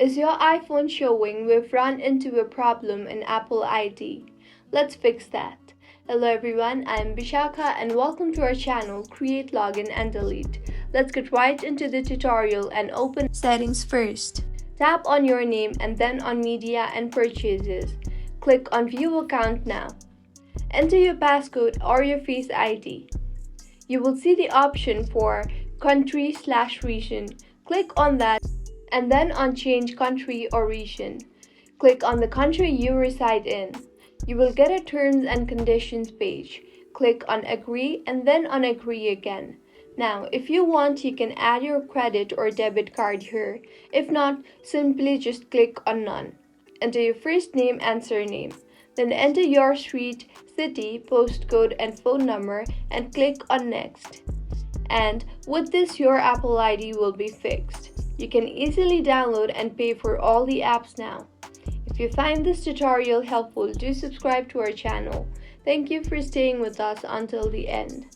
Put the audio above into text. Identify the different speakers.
Speaker 1: Is your iPhone showing we've run into a problem in Apple ID? Let's fix that. Hello everyone, I am Bishakha and welcome to our channel Create, Login and Delete. Let's get right into the tutorial and open Settings first. Tap on your name and then on Media and Purchases. Click on View Account now. Enter your passcode or your Face ID. You will see the option for Country/Region. Click on that and then on Change Country or Region. Click on the country you reside in. You will get a Terms and Conditions page. Click on Agree and then on Agree again. Now, if you want, you can add your credit or debit card here. If not, simply just click on None. Enter your first name and surname. Then enter your street, city, postcode and phone number and click on Next. And with this, your Apple ID will be fixed. You can easily download and pay for all the apps now. If you find this tutorial helpful, do subscribe to our channel. Thank you for staying with us until the end.